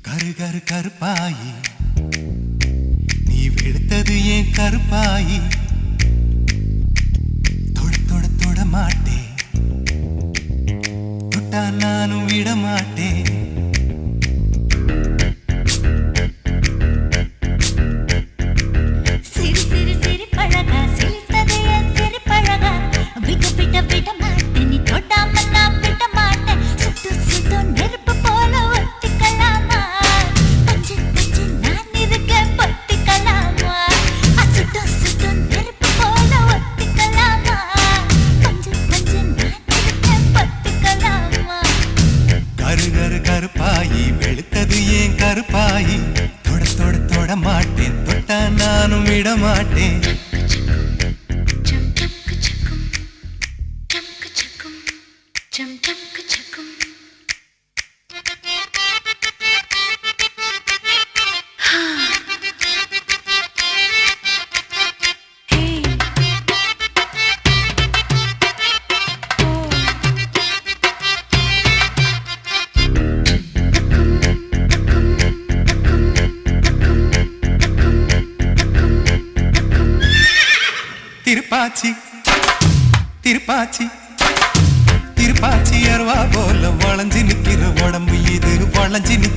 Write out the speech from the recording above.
கரு கரு கருப்பாயி நீ வெளுத்தது ஏன் கருப்பாயி தொட தொட தொட மாட்டேன் தொட்டா நானும் விட மாட்டேன் கருப்பாயி வெளுத்தது ஏன் கருப்பாயி தொட தொட தொட மாட்டேன் தொட்டா நானும் விட மாட்டேன் திருப்பாச்சி திருப்பாச்சி திருப்பாச்சி அருவா போல வளைஞ்சு நிக்கிற உடம்பு இது வளைஞ்சு நிக்கிற